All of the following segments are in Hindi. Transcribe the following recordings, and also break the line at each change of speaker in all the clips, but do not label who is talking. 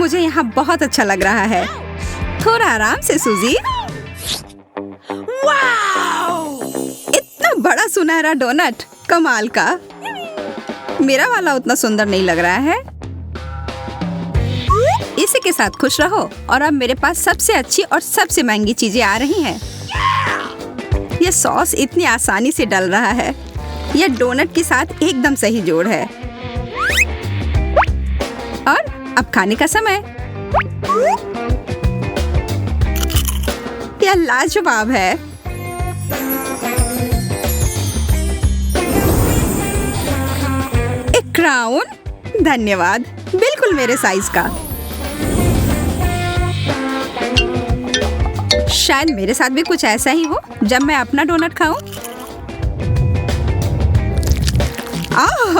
मुझे यहाँ बहुत अच्छा लग रहा है। थोड़ा आराम से सूजी। इतना बड़ा सुनहरा डोनट, कमाल का। मेरा वाला उतना सुंदर नहीं लग रहा है। इसी के साथ खुश रहो। और अब मेरे पास सबसे अच्छी और सबसे महंगी चीजें आ रही हैं। यह सॉस इतनी आसानी से डल रहा है। यह डोनट के साथ एकदम सही जोड़ है। और अब खाने का समय। यह लाजवाब है। एक क्राउन, धन्यवाद, बिल्कुल मेरे साइज का। शायद मेरे साथ भी कुछ ऐसा ही हो जब मैं अपना डोनट खाऊं।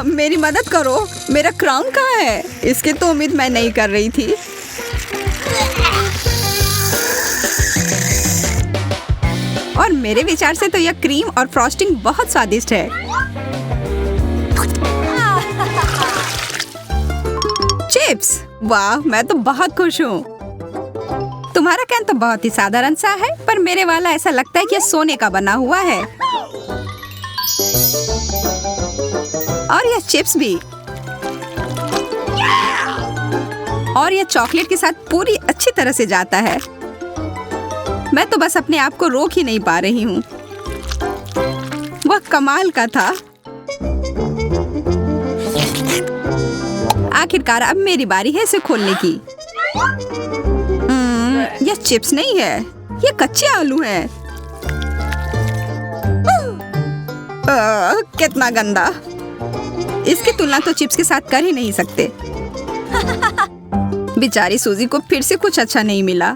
मेरी मदद करो, मेरा क्राउन कहाँ है? इसकी तो उम्मीद मैं नहीं कर रही थी। और मेरे विचार से तो यह क्रीम और फ्रॉस्टिंग बहुत स्वादिष्ट है। चिप्स, वाह, मैं तो बहुत खुश हूँ। तुम्हारा कैन तो बहुत ही साधारण सा है, पर मेरे वाला ऐसा लगता है कि यह सोने का बना हुआ है। और यह चिप्स भी। और यह चॉकलेट के साथ पूरी अच्छी तरह से जाता है। मैं तो बस अपने आप को रोक ही नहीं पा रही हूँ। वह कमाल का था। आखिरकार अब मेरी बारी है इसे खोलने की। यह चिप्स नहीं है, यह कच्चे आलू हैं। कितना गंदा। इसकी तुलना तो चिप्स के साथ कर ही नहीं सकते। बेचारी सूजी को फिर से कुछ अच्छा नहीं मिला।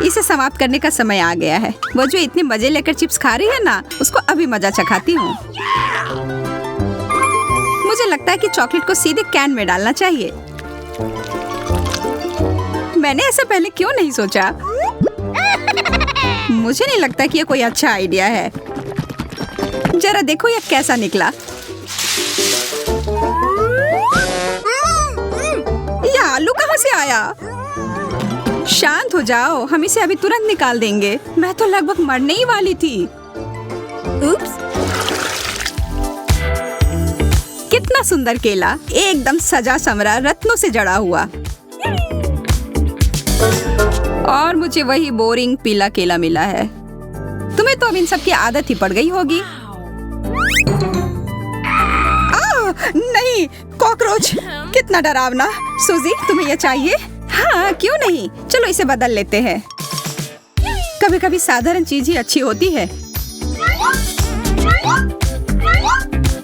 इसे समाप्त करने का समय आ गया है। वो जो इतने मजे लेकर चिप्स खा रही है ना, उसको अभी मजा चखाती हूँ। मुझे लगता है कि चॉकलेट को सीधे कैन में डालना चाहिए। मैंने ऐसा पहले क्यों नहीं सोचा? मुझे नहीं लगता कि यह कोई अच्छा आइडिया है। जरा देखो यह कैसा निकला। यह आलू कहाँ से आया? शांत हो जाओ, हम इसे अभी तुरंत निकाल देंगे। मैं तो लगभग मरने ही वाली थी। उप्स। कितना सुंदर केला, एकदम सजा संवरा, रत्नों से जड़ा हुआ। और मुझे वही बोरिंग पीला केला मिला है। तुम्हें तो अब इन सब की आदत ही पड़ गई होगी। नहीं, कॉकरोच, कितना डरावना। सूजी, तुम्हें यह चाहिए? हाँ, क्यों नहीं, चलो इसे बदल लेते हैं। कभी कभी साधारण चीज ही अच्छी होती है।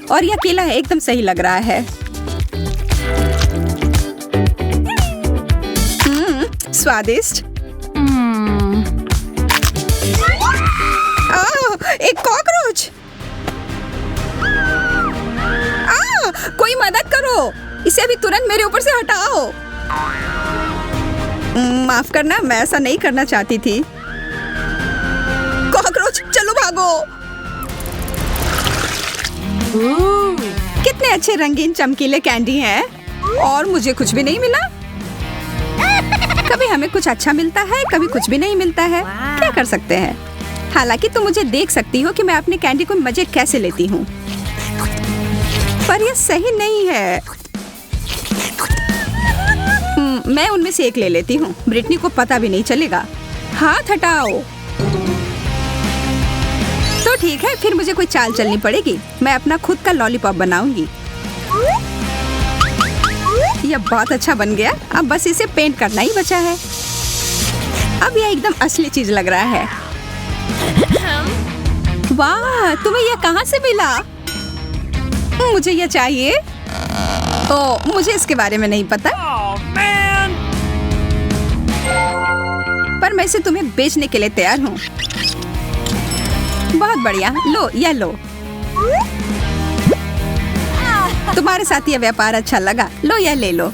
और यह केला एकदम सही लग रहा है। स्वादिष्ट। एक कॉकरोच। कोई मदद करो, इसे अभी तुरंत मेरे ऊपर से हटाओ। माफ करना, मैं ऐसा नहीं करना चाहती थी। कॉकरोच, चलो भागो। कितने अच्छे रंगीन चमकीले कैंडी हैं। और मुझे कुछ भी नहीं मिला। कभी हमें कुछ अच्छा मिलता है, कभी कुछ भी नहीं मिलता है। क्या कर सकते हैं? हालांकि तुम मुझे देख सकती हो कि मैं अपने कैंडी को मजे कैसे लेती हूँ। पर यह सही नहीं है। मैं उनमें से एक ले लेती हूँ। ब्रिटनी को पता भी नहीं चलेगा। हाथ हटाओ। तो ठीक है, फिर मुझे कोई चाल चलनी पड़ेगी। मैं अपना खुद का लॉलीपॉप बनाऊंगी। यह बहुत अच्छा बन गया। अब बस इसे पेंट करना ही बचा है। अब यह एकदम असली चीज लग रहा है। वाह, तुम्हें यह कहाँ से मिला? मुझे यह चाहिए। ओह, मुझे इसके बारे में नहीं पता। पर मैं इसे तुम्हें बेचने के लिए तैयार हूँ। बहुत बढ़िया, लो, यह लो। तुम्हारे साथ यह व्यापार अच्छा लगा। लो, यह ले लो।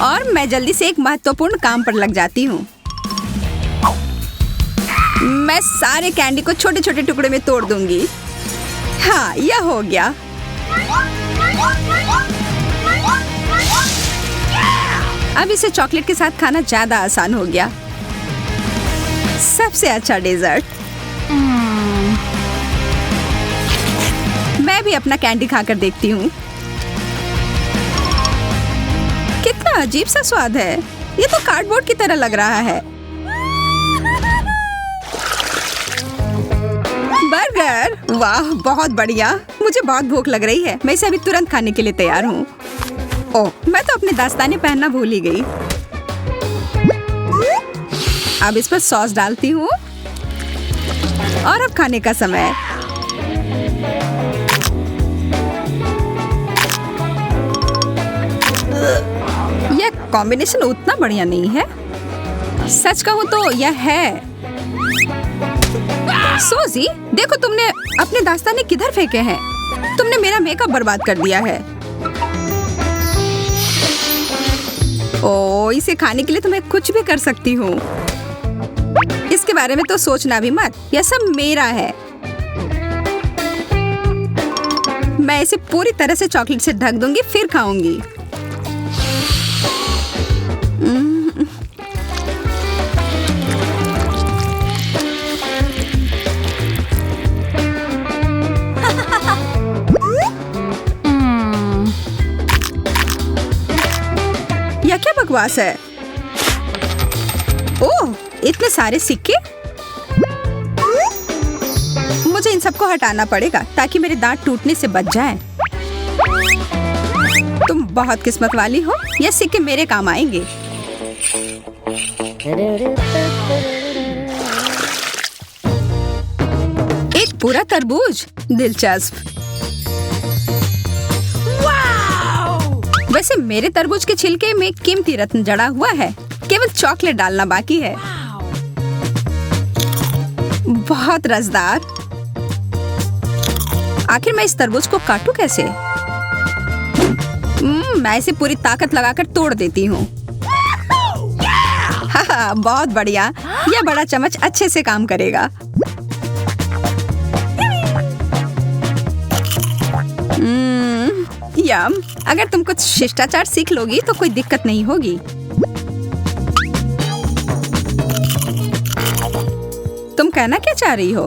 और मैं जल्दी से एक महत्वपूर्ण काम पर लग जाती हूँ। मैं सारे कैंडी को छोटे छोटे टुकड़े में तोड़ दूंगी। हाँ, यह हो गया। अब इसे चॉकलेट के साथ खाना ज्यादा आसान हो गया। सबसे अच्छा डेजर्ट। मैं भी अपना कैंडी खाकर देखती हूँ। कितना अजीब सा स्वाद है। ये तो कार्डबोर्ड की तरह लग रहा है। बर्गर, वाह बहुत बढ़िया। मुझे बहुत भूख लग रही है। मैं इसे अभी तुरंत खाने के लिए तैयार हूँ। ओह, मैं तो अपने दस्ताने पहनना भूल ही गई। अब इस पर सॉस डालती हूँ और अब खाने का समय। यह कॉम्बिनेशन उतना बढ़िया नहीं है। सच कहूँ तो यह है। सोजी, देखो तुमने अपने दास्ताने किधर फेंके हैं। तुमने मेरा मेकअप बर्बाद कर दिया है। ओह, इसे खाने के लिए तो मैं कुछ भी कर सकती हूँ। इसके बारे में तो सोचना भी मत। यह सब मेरा है। मैं इसे पूरी तरह से चॉकलेट से ढक दूंगी, फिर खाऊंगी। यह क्या बकवास है? ओह, इतने सारे सिक्के। मुझे इन सबको हटाना पड़ेगा ताकि मेरे दांत टूटने से बच जाएं। तुम बहुत किस्मत वाली हो। ये सिक्के मेरे काम आएंगे। एक पूरा तरबूज, दिलचस्प। वैसे मेरे तरबूज के छिलके में कीमती रत्न जड़ा हुआ है। केवल चॉकलेट डालना बाकी है। बहुत रसदार। आखिर मैं इस तरबूज को काटूं कैसे? मैं इसे पूरी ताकत लगाकर तोड़ देती हूँ। हाँ, बहुत बढ़िया। यह बड़ा चम्मच अच्छे से काम करेगा। यम, अगर तुम कुछ शिष्टाचार सीख लोगी तो कोई दिक्कत नहीं होगी। तुम कहना क्या चाह रही हो?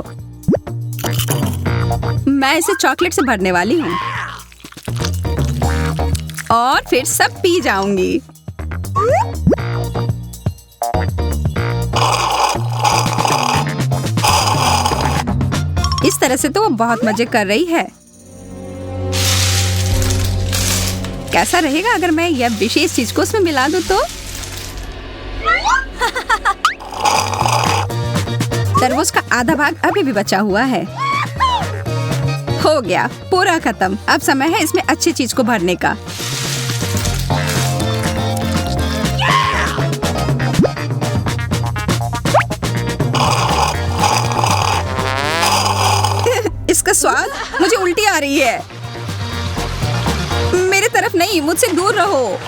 मैं इसे चॉकलेट से भरने वाली हूँ और फिर सब पी जाऊंगी। इस तरह से तो वो बहुत मजे कर रही है। कैसा रहेगा अगर मैं यह विशेष चीज को उसमें मिला दूं तो? तरबूज का आधा भाग अभी भी बचा हुआ है। हो गया, पूरा खत्म। अब समय है इसमें अच्छी चीज को भरने का। इसका स्वाद, मुझे उल्टी आ रही है। मेरे तरफ नहीं, मुझसे दूर रहो।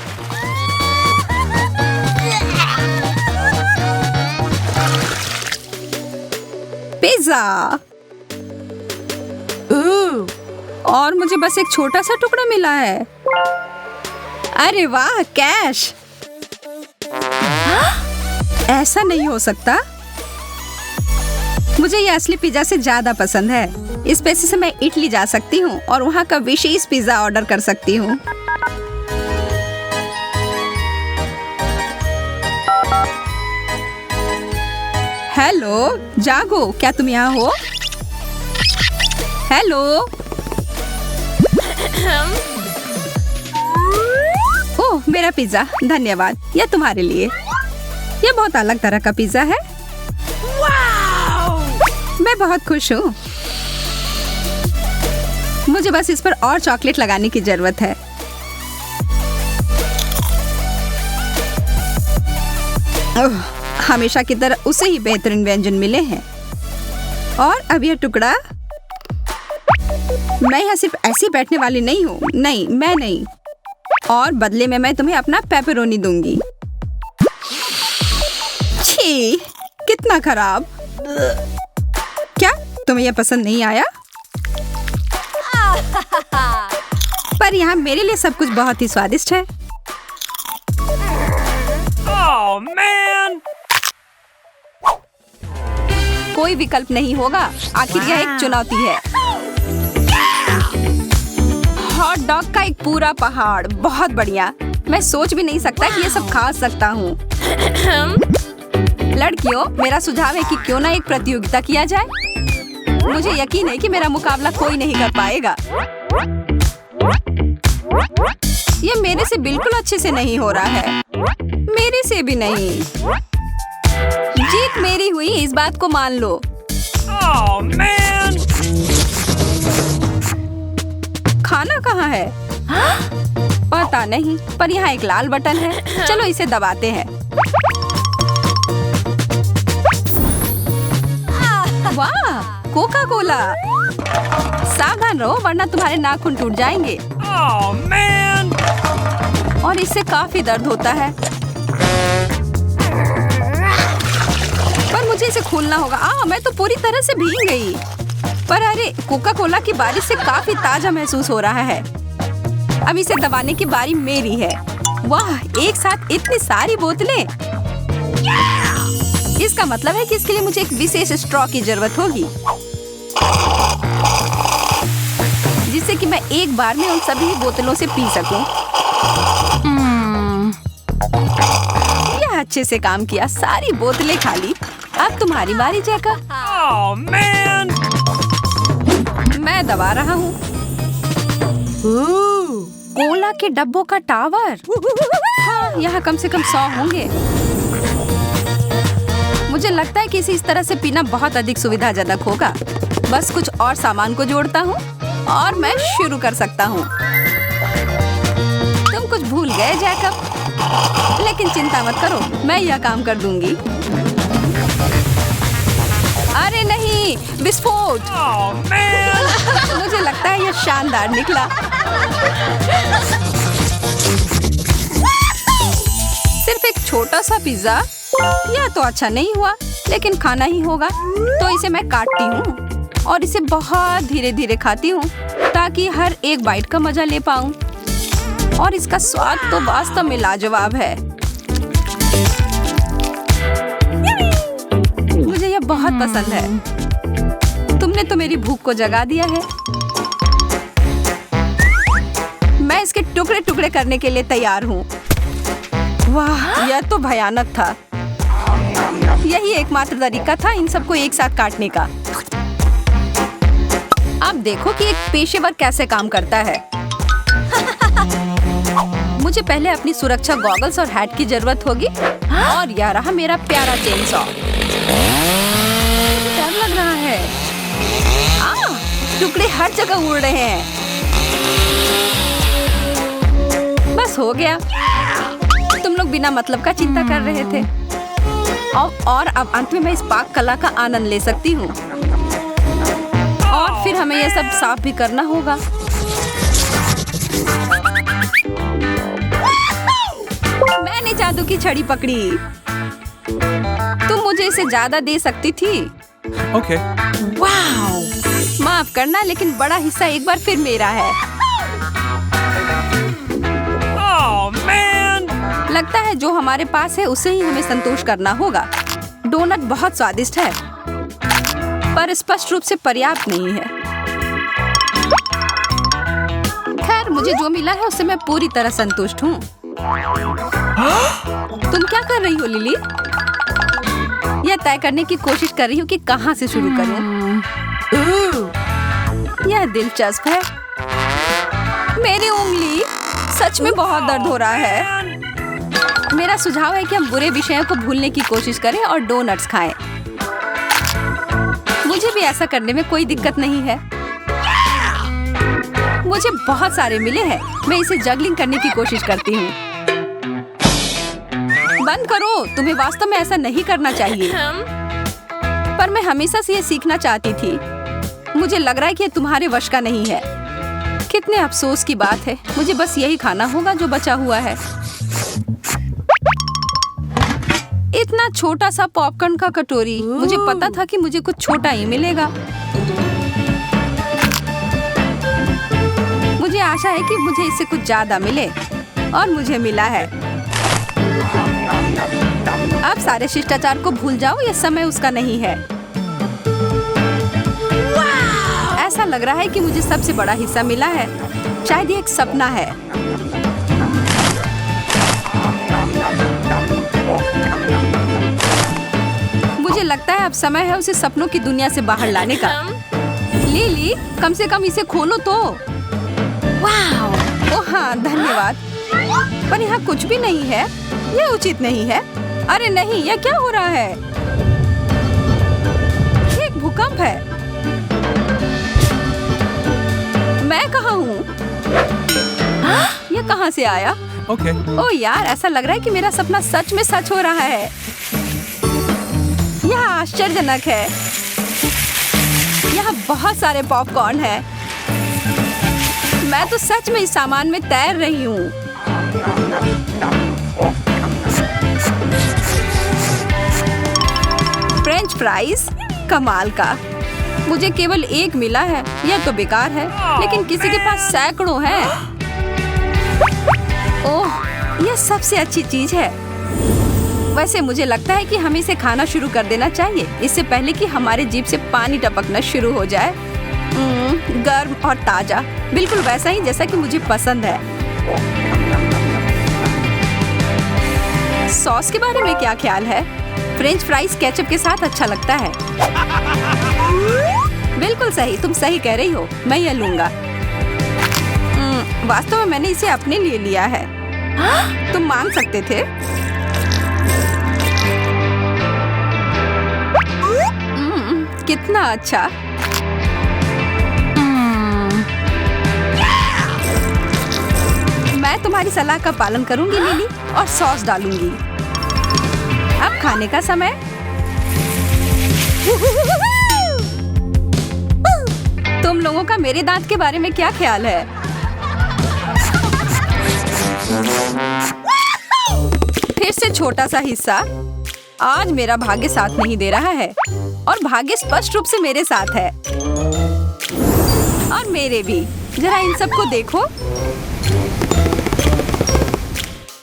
पिज्जा। और मुझे बस एक छोटा सा टुकड़ा मिला है। अरे वाह, कैश। ऐसा नहीं हो सकता। मुझे ये असली पिज्जा से ज्यादा पसंद है। इस पैसे से मैं इटली जा सकती हूँ और वहाँ का विशेष पिज्जा ऑर्डर कर सकती हूँ। हेलो, जागो, क्या तुम यहाँ हो? हेलो। ओह, मेरा पिज्जा, धन्यवाद। यह तुम्हारे लिए। यह बहुत अलग तरह का पिज्जा है। मैं बहुत खुश हूँ। मुझे बस इस पर और चॉकलेट लगाने की जरूरत है। हमेशा की तरह उसे ही बेहतरीन व्यंजन मिले हैं। और अब यह टुकड़ा। मैं यहाँ सिर्फ ऐसी बैठने वाली नहीं हूँ। नहीं, मैं नहीं। और बदले में मैं तुम्हें अपना पेपरोनी दूंगी। छी, कितना खराब। क्या तुम्हें यह पसंद नहीं आया? पर यहाँ मेरे लिए सब कुछ बहुत ही स्वादिष्ट है।
man!
कोई विकल्प नहीं होगा। आखिर यह एक चुनौती है। हॉट डॉग का एक पूरा पहाड़, बहुत बढ़िया। मैं सोच भी नहीं सकता कि ये सब खा सकता हूँ। लड़कियों, मेरा सुझाव है कि क्यों ना एक प्रतियोगिता किया जाए। मुझे यकीन है कि मेरा मुकाबला कोई नहीं कर पाएगा। ये मेरे से बिल्कुल अच्छे से नहीं हो रहा है। मेरे से भी नहीं। जीत मेरी हुई, इस बात को मान लो।
Oh man!
खाना कहाँ है? पता नहीं, पर यहाँ एक लाल बटन है। चलो इसे दबाते हैं। वाह, कोका कोला। सावधान रहो वरना तुम्हारे नाखून टूट जाएंगे।
Oh man!
और इससे काफी दर्द होता है। पर मुझे इसे खोलना होगा। मैं तो पूरी तरह से भीग गई। पर अरे, कोका कोला की बारिश से काफी ताजा महसूस हो रहा है। अब इसे दबाने की बारी मेरी है। वाह, एक साथ इतनी सारी बोतलें। इसका मतलब है कि इसके लिए मुझे एक विशेष स्ट्रॉ की जरूरत होगी, जिससे कि मैं एक बार में उन सभी बोतलों से पी सकूं। यह अच्छे से काम किया। सारी बोतलें खाली। अब तुम्हारी बारी जैकब।
Oh man!
मैं दबा रहा हूँ। कोला के डब्बों का टावर। हाँ, यहाँ कम से कम 100 होंगे। मुझे लगता है कि इसे इस तरह से पीना बहुत अधिक सुविधाजनक होगा। बस कुछ और सामान को जोड़ता हूँ और मैं शुरू कर सकता हूँ। तुम कुछ भूल गए जैकब, लेकिन चिंता मत करो, मैं यह काम कर दूंगी। अरे नहीं, विस्फोट!
Oh man!
मुझे लगता है यह शानदार निकला। सिर्फ एक छोटा सा पिज्जा? यह तो अच्छा नहीं हुआ, लेकिन खाना ही होगा। तो इसे मैं काटती हूँ और इसे बहुत धीरे धीरे खाती हूँ ताकि हर एक बाइट का मजा ले पाऊँ। और इसका स्वाद तो वास्तव में लाजवाब है। मुझे यह बहुत पसंद है। तुमने तो मेरी भूख को जगा दिया है। मैं इसके टुकड़े टुकड़े करने के लिए तैयार हूँ। वाह, यह तो भयानक था। यही एकमात्र तरीका था इन सबको एक साथ काटने का। अब देखो कि एक पेशेवर कैसे काम करता है। मुझे पहले अपनी सुरक्षा गॉगल्स और हैट की जरूरत होगी। और यह रहा मेरा प्यारा चेनसॉ। डर लग रहा है। टुकड़े हर जगह उड़ रहे हैं। बस हो गया। तुम लोग बिना मतलब का चिंता कर रहे थे। और अब अंत में मैं इस पाक कला का आनंद ले सकती हूँ। और फिर हमें यह सब साफ भी करना होगा। मैंने जादू की छड़ी पकड़ी। तुम मुझे इसे ज्यादा दे सकती थी।
Okay.
वाओ! माफ करना, लेकिन बड़ा हिस्सा एक बार फिर मेरा है।
Oh man!
लगता है जो हमारे पास है उसे ही हमें संतोष करना होगा। डोनट बहुत स्वादिष्ट है, पर स्पष्ट रूप से पर्याप्त नहीं है। खैर, मुझे जो मिला है उससे मैं पूरी तरह संतुष्ट हूँ। तुम क्या कर रही हो लिली? यह तय करने की कोशिश कर रही हूँ कि कहाँ से शुरू करूँ। यह दिलचस्प है। मेरी उंगली, सच में बहुत दर्द हो रहा है। मेरा सुझाव है कि हम बुरे विषयों को भूलने की कोशिश करें और डोनट्स खाएं। मुझे भी ऐसा करने में कोई दिक्कत नहीं है। मुझे बहुत सारे मिले हैं। मैं इसे जगलिंग करने की कोशिश करती हूँ। बंद करो, तुम्हें वास्तव में ऐसा नहीं करना चाहिए। पर मैं हमेशा से ये सीखना चाहती थी। मुझे लग रहा है कि ये तुम्हारे वश का नहीं है। कितने अफसोस की बात है। मुझे बस यही खाना होगा जो बचा हुआ है। इतना छोटा सा पॉपकॉर्न का कटोरी। मुझे पता था कि मुझे कुछ छोटा ही मिलेगा। मुझे आशा है कि मुझे इससे कुछ ज्यादा मिले, और मुझे मिला है। आप सारे शिष्टाचार को भूल जाओ, ये समय उसका नहीं है। ऐसा लग रहा है कि मुझे सबसे बड़ा हिस्सा मिला है। शायद ये एक सपना है। मुझे लगता है अब समय है उसे सपनों की दुनिया से बाहर लाने का। लिली, कम से कम इसे खोलो तो। वाह! ओह हाँ, धन्यवाद। पर यहाँ कुछ भी नहीं है। यह उचित नहीं है। अरे नहीं, यह क्या हो रहा है? ये एक भूकंप है। मैं कहाँ हूँ? यह कहाँ से आया?
Okay.
ओह यार, ऐसा लग रहा है कि मेरा सपना सच में सच हो रहा है। यह आश्चर्यजनक है। यहाँ बहुत सारे पॉपकॉर्न हैं। मैं तो सच में इस सामान में तैर रही हूँ। फ्रेंच फ्राइज, कमाल का। मुझे केवल एक मिला है। यह तो बेकार है, लेकिन किसी के पास सैकड़ों हैं। ओह, यह सबसे अच्छी चीज है। वैसे मुझे लगता है कि हमें इसे खाना शुरू कर देना चाहिए, इससे पहले कि हमारे जीभ से पानी टपकना शुरू हो जाए। गर्म और ताजा, बिल्कुल वैसा ही जैसा कि मुझे पसंद है। सॉस के बारे में क्या ख्याल है? फ्रेंच फ्राइज केचप के साथ अच्छा लगता है। बिल्कुल सही, तुम सही कह रही हो। मैं यह लूंगा। वास्तव में मैंने इसे अपने लिए लिया है। तुम मांग सकते थे। कितना अच्छा। मैं तुम्हारी सलाह का पालन करूंगी लिली, और सॉस डालूंगी। अब खाने का समय। तुम लोगों का मेरे दांत के बारे में क्या ख्याल है? फिर से छोटा सा हिस्सा। आज मेरा भाग्य साथ नहीं दे रहा है, और भाग्य स्पष्ट रूप से मेरे साथ है। और मेरे भी। जरा इन सबको देखो।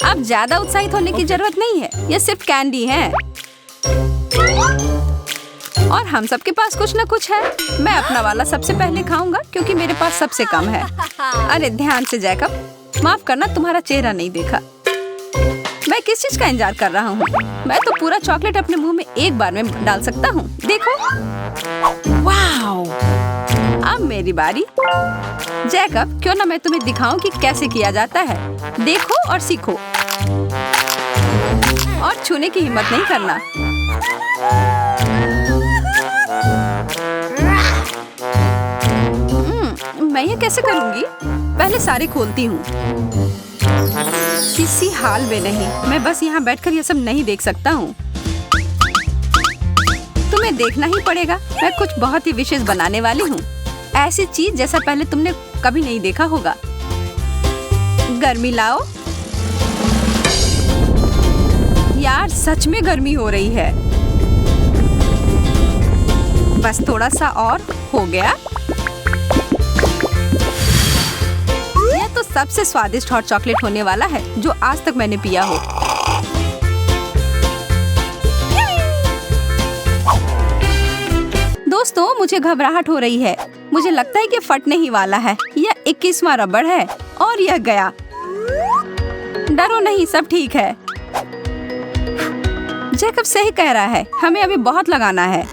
अब ज्यादा उत्साहित होने की जरूरत नहीं है। यह सिर्फ कैंडी है, और हम सबके पास कुछ न कुछ है। मैं अपना वाला सबसे पहले खाऊंगा क्योंकि मेरे पास सबसे कम है। अरे ध्यान से जैकब, माफ करना, तुम्हारा चेहरा नहीं देखा। मैं किस चीज का इंतजार कर रहा हूँ? मैं तो पूरा चॉकलेट अपने मुंह में एक बार में डाल सकता हूँ। देखो। वाओ! अब मेरी बारी। जैकब, क्यों ना मैं तुम्हें दिखाऊं कि कैसे किया जाता है। देखो और सीखो, और छूने की हिम्मत नहीं करना। मैं ये कैसे करूंगी? पहले सारे खोलती हूँ। किसी हाल में नहीं। मैं बस यहाँ बैठकर ये सब नहीं देख सकता हूँ। तुम्हें देखना ही पड़ेगा। मैं कुछ बहुत ही विशेष बनाने वाली हूँ। ऐसी चीज जैसा पहले तुमने कभी नहीं देखा होगा। गर्मी लाओ। यार, सच में गर्मी हो रही है। बस थोड़ा सा और हो गया। यह तो सबसे स्वादिष्ट हॉट चॉकलेट होने वाला है जो आज तक मैंने पिया हो। दोस्तों, मुझे घबराहट हो रही है। मुझे लगता है कि फटने ही वाला है। यह 21वां रबड़ है, और यह गया। डरो नहीं, सब ठीक है। जैकब सही कह रहा है, हमें अभी बहुत लगाना है।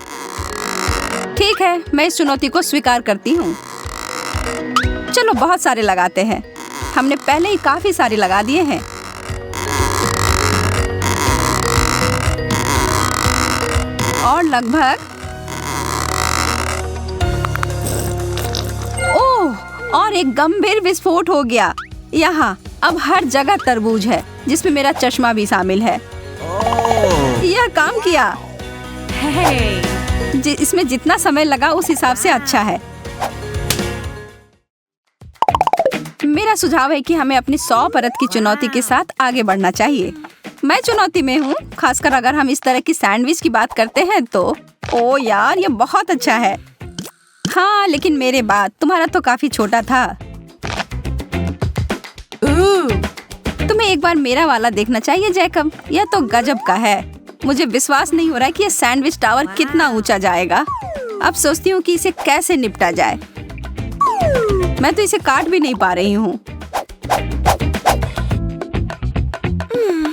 ठीक है, मैं इस चुनौती को स्वीकार करती हूँ। चलो बहुत सारे लगाते हैं। हमने पहले ही काफी सारे लगा दिए हैं। और लगभग। ओह, और एक गंभीर विस्फोट हो गया। यहाँ अब हर जगह तरबूज है, जिसमें मेरा चश्मा भी शामिल है। यह काम किया। इसमें जितना समय लगा उस हिसाब से अच्छा है। मेरा सुझाव है कि हमें अपनी 100 परत की चुनौती के साथ आगे बढ़ना चाहिए। मैं चुनौती में हूँ, खासकर अगर हम इस तरह की सैंडविच की बात करते हैं तो। ओ यार, ये बहुत अच्छा है। हाँ, लेकिन मेरे बाद तुम्हारा तो काफी छोटा था। तुम्हें एक बार मेरा वाला देखना चाहिए जैकब। यह तो गजब का है। मुझे विश्वास नहीं हो रहा है कि ये सैंडविच टावर कितना ऊंचा जाएगा। अब सोचती हूँ कि इसे कैसे निपटा जाए। मैं तो इसे काट भी नहीं पा रही हूँ।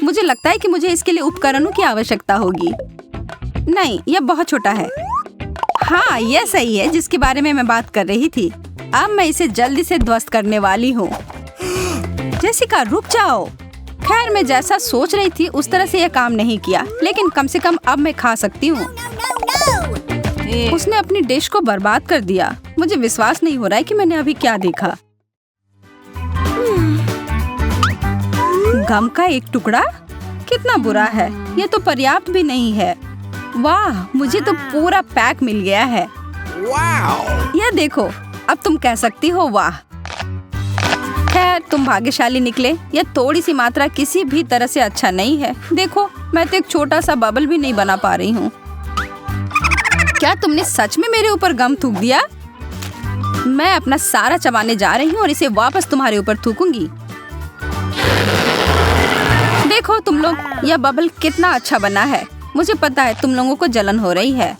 मुझे लगता है कि मुझे इसके लिए उपकरणों की आवश्यकता होगी। नहीं, यह बहुत छोटा है। हाँ, यह सही है जिसके बारे में मैं बात कर रही थी। अब मैं इसे जल्दी से ध्वस्त करने वाली हूँ। जेसिका, रुक जाओ। खैर, मैं जैसा सोच रही थी उस तरह से यह काम नहीं किया, लेकिन कम से कम अब मैं खा सकती हूँ। उसने अपनी डिश को बर्बाद कर दिया। मुझे विश्वास नहीं हो रहा है कि मैंने अभी क्या देखा। गम का एक टुकड़ा? कितना बुरा है। यह तो पर्याप्त भी नहीं है। वाह, मुझे तो पूरा पैक मिल गया है। यह देखो, अब तुम कह सकती हो वाह। खैर, तुम भाग्यशाली निकले। यह थोड़ी सी मात्रा किसी भी तरह से अच्छा नहीं है। देखो, मैं तो एक छोटा सा बबल भी नहीं बना पा रही हूँ। क्या तुमने सच में मेरे ऊपर गम थूक दिया? मैं अपना सारा चबाने जा रही हूँ और इसे वापस तुम्हारे ऊपर थूकूंगी। देखो तुम लोग, यह बबल कितना अच्छा बना है। मुझे पता है तुम लोगों को जलन हो रही है।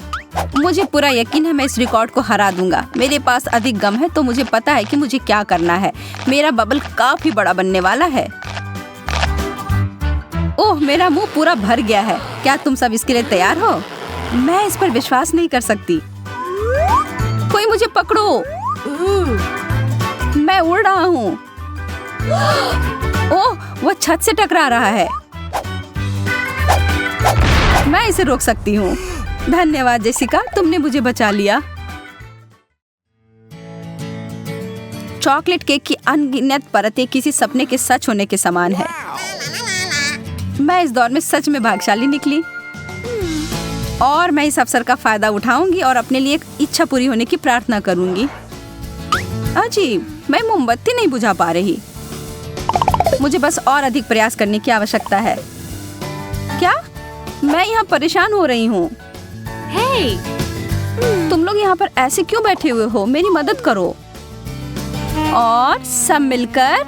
मुझे पूरा यकीन है मैं इस रिकॉर्ड को हरा दूंगा। मेरे पास अधिक गम है तो मुझे पता है कि मुझे क्या करना है। मेरा बबल काफी बड़ा बनने वाला है। ओह, मेरा मुंह पूरा भर गया है। क्या तुम सब इसके लिए तैयार हो? मैं इस पर विश्वास नहीं कर सकती। कोई मुझे पकड़ो। मैं उड़ रहा हूँ। ओह, वो छत से टकरा रहा है। मैं इसे रोक सकती हूँ। धन्यवाद जेसिका, तुमने मुझे बचा लिया। चॉकलेट केक की अनगिनत परतें किसी सपने के सच होने के समान है। मैं इस दौर में सच में भाग्यशाली निकली और मैं इस अवसर का फायदा उठाऊंगी और अपने लिए एक इच्छा पूरी होने की प्रार्थना करूंगी। अजीब, मैं मोमबत्ती नहीं बुझा पा रही। मुझे बस और अधिक प्रयास करने की आवश्यकता है। क्या? मैं यहाँ परेशान हो रही हूँ।
Hey!
तुम लोग यहाँ पर ऐसे क्यों बैठे हुए हो? मेरी मदद करो। और सब मिलकर।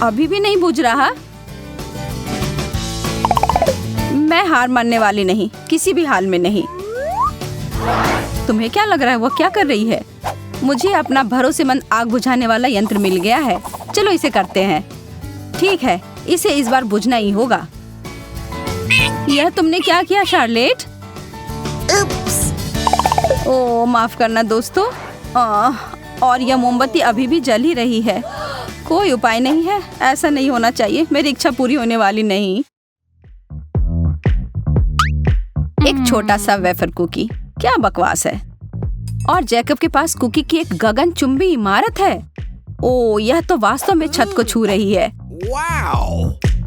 अभी भी नहीं बुझ रहा। मैं हार मानने वाली नहीं, किसी भी हाल में नहीं। तुम्हें क्या लग रहा है वो क्या कर रही है? मुझे अपना भरोसेमंद आग बुझाने वाला यंत्र मिल गया है। चलो इसे करते हैं। ठीक है, इसे इस बार बुझना ही होगा। यह तुमने क्या किया शार्लेट? ओह, माफ करना दोस्तों। और यह मोमबत्ती अभी भी जल ही रही है। कोई उपाय नहीं है। ऐसा नहीं होना चाहिए। मेरी इच्छा पूरी होने वाली नहीं। एक छोटा सा वेफर कुकी, क्या बकवास है। और जैकब के पास कुकी की एक गगनचुंबी इमारत है। ओह, यह तो वास्तव में छत को छू रही है।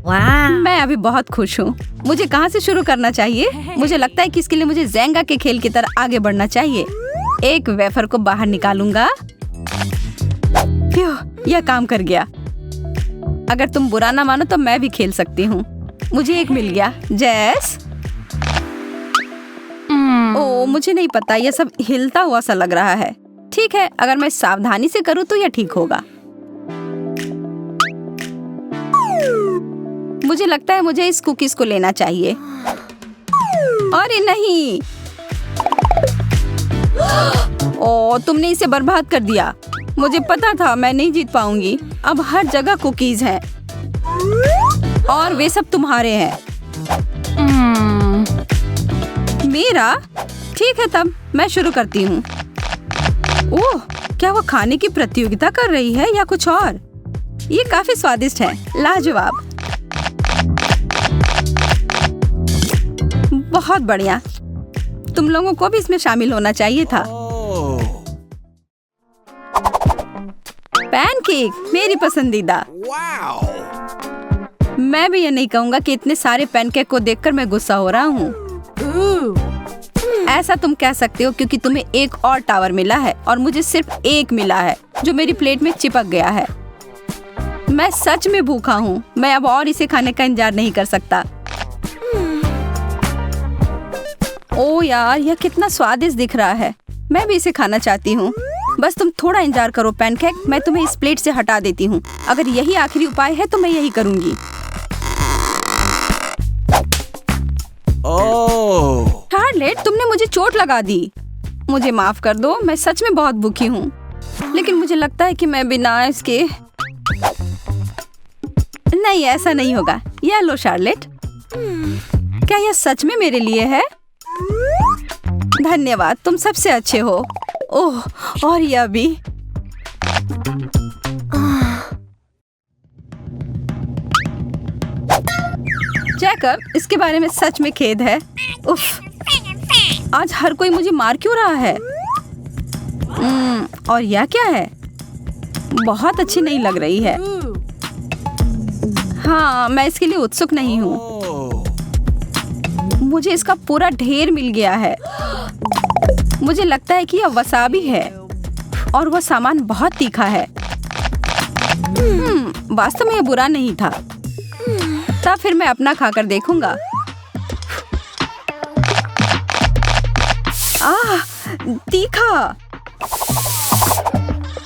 मैं अभी बहुत खुश हूँ। मुझे कहाँ से शुरू करना चाहिए? मुझे लगता है कि इसके लिए मुझे ज़ेंगा के खेल की तरह आगे बढ़ना चाहिए। एक वेफर को बाहर निकालूंगा। यह काम कर गया। अगर तुम बुरा ना मानो तो मैं भी खेल सकती हूँ। मुझे एक मिल गया। जैस, ओह, मुझे नहीं पता, यह सब हिलता हुआ सा लग रहा है। ठीक है, अगर मैं सावधानी से करूँ तो यह ठीक होगा। मुझे लगता है मुझे इस कुकीज को लेना चाहिए। अरे नहीं। ओह, तुमने इसे बर्बाद कर दिया। मुझे पता था मैं नहीं जीत पाऊंगी। अब हर जगह कुकीज हैं और वे सब तुम्हारे हैं। मेरा? ठीक है, तब मैं शुरू करती हूँ। ओह, क्या वो खाने की प्रतियोगिता कर रही है या कुछ और? ये काफी स्वादिष्ट है। लाजवाब। बहुत बढ़िया। तुम लोगों को भी इसमें शामिल होना चाहिए था। पैनकेक, मेरी पसंदीदा। मैं भी ये नहीं कहूँगा कि इतने सारे पैनकेक को देखकर मैं गुस्सा हो रहा हूँ। ऐसा तुम कह सकते हो क्योंकि तुम्हें एक और टावर मिला है और मुझे सिर्फ एक मिला है जो मेरी प्लेट में चिपक गया है। मैं सच में भूखा हूँ। मैं अब और इसे खाने का इंतजार नहीं कर सकता। ओ यार, यह कितना स्वादिष्ट दिख रहा है। मैं भी इसे खाना चाहती हूँ। बस तुम थोड़ा इंतजार करो पैनकेक, मैं तुम्हें इस प्लेट से हटा देती हूँ। अगर यही आखिरी उपाय है तो मैं यही करूँगी। शार्लेट, तुमने मुझे चोट लगा दी। मुझे माफ कर दो, मैं सच में बहुत भूखी हूँ। लेकिन मुझे लगता है कि मैं बिना इसके नहीं, ऐसा नहीं होगा। यह लो शार्लेट। क्या यह सच में मेरे लिए है? धन्यवाद, तुम सबसे अच्छे हो। ओह, और यह भी। जैकब, इसके बारे में सच में खेद है। उफ, आज हर कोई मुझे मार क्यों रहा है? और यह क्या है? बहुत अच्छी नहीं लग रही है। हाँ, मैं इसके लिए उत्सुक नहीं हूँ। मुझे इसका पूरा ढेर मिल गया है। मुझे लगता है कि यह वसाबी है और वह सामान बहुत तीखा है। वास्तव में यह बुरा नहीं था। तब फिर मैं अपना खाकर देखूंगा। तीखा।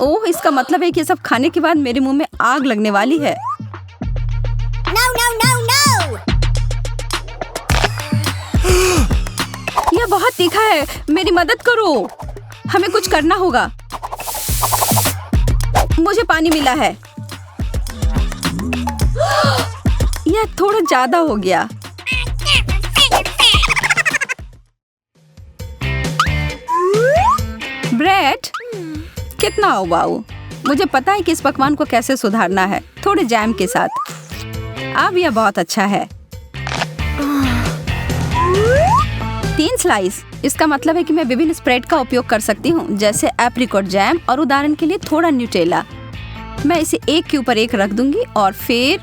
ओह, इसका मतलब है कि सब खाने के बाद मेरे मुंह में आग लगने वाली है।
No, no, no, no!
यह बहुत तीखा है। मेरी मदद करो। हमें कुछ करना होगा। मुझे पानी मिला है। यह थोड़ा ज्यादा हो गया। ब्रेड, कितना उबाऊ। मुझे पता है कि इस पकवान को कैसे सुधारना है, थोड़े जैम के साथ। अब यह बहुत अच्छा है। 3 स्लाइस। इसका मतलब है कि मैं विभिन्न स्प्रेड का उपयोग कर सकती हूँ, जैसे एप्रिकॉट जैम और उदाहरण के लिए थोड़ा न्यूटेला। मैं इसे एक के ऊपर एक रख दूंगी और फिर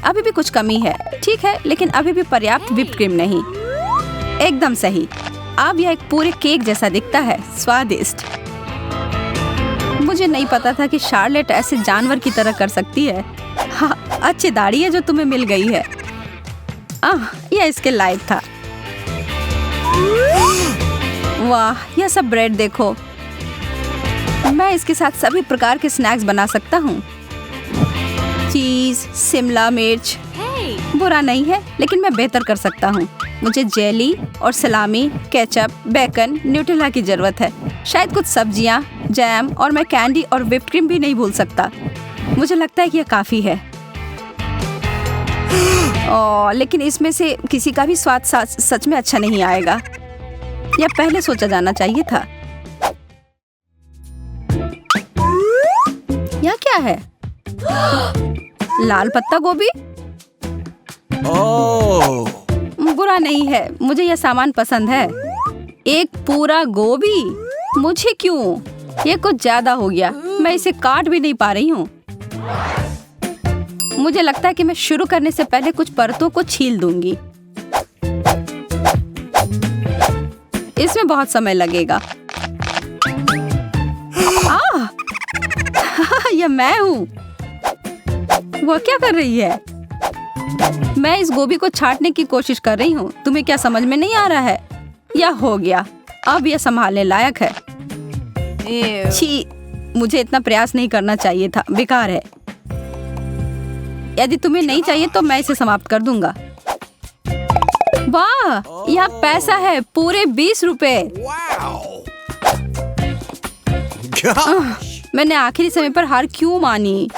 अभी भी कुछ कमी है। ठीक है, लेकिन अभी भी पर्याप्त व्हिप्ड क्रीम नहीं। एकदम सही। अब यह एक पूरे केक जैसा दिखता है। स्वादिष्ट। मुझे नहीं पता था कि शार्लेट ऐसे जानवर की तरह कर सकती है। हाँ, अच्छी दाढ़ी है जो तुम्हें मिल गई है। यह इसके लायक था। वाह, यह सब ब्रेड देखो। मैं इसके साथ सभी प्रकार के स्नैक्स बना सकता हूँ। चीज, शिमला मिर्च। बुरा नहीं है, लेकिन मैं बेहतर कर सकता हूँ। मुझे जेली और सलामी, केचप, बेकन, न्यूटेला की जरूरत है। शायद कुछ सब्जियाँ, जैम और मैं कैंडी और व्हिप्ड क्रीम भी नहीं भूल सकता। मुझे लगता है कि यह काफी है। लेकिन इसमें से किसी का भी स्वाद सच में अच्छा नहीं आएगा। यह पहले सोचा जाना चाहिए था। यह क्या है? लाल पत्ता गोभी? बुरा नहीं है, मुझे यह सामान पसंद है। एक पूरा गोभी? मुझे क्यों? यह कुछ ज्यादा हो गया। मैं इसे काट भी नहीं पा रही हूँ। मुझे लगता है कि मैं शुरू करने से पहले कुछ परतों को छील दूंगी। इसमें बहुत समय लगेगा। यह मैं हूँ। वह क्या कर रही है? मैं इस गोभी को छांटने की कोशिश कर रही हूँ। तुम्हें क्या समझ में नहीं आ रहा है? यह हो गया। अब यह संभालने लायक है। छी, मुझे इतना प्रयास नहीं करना चाहिए था। बेकार है। यदि तुम्हें नहीं चाहिए तो मैं इसे समाप्त कर दूंगा। वाह, यह पैसा है, पूरे 20 रुपए। मैंने आखिरी समय पर हार क्यों मानी?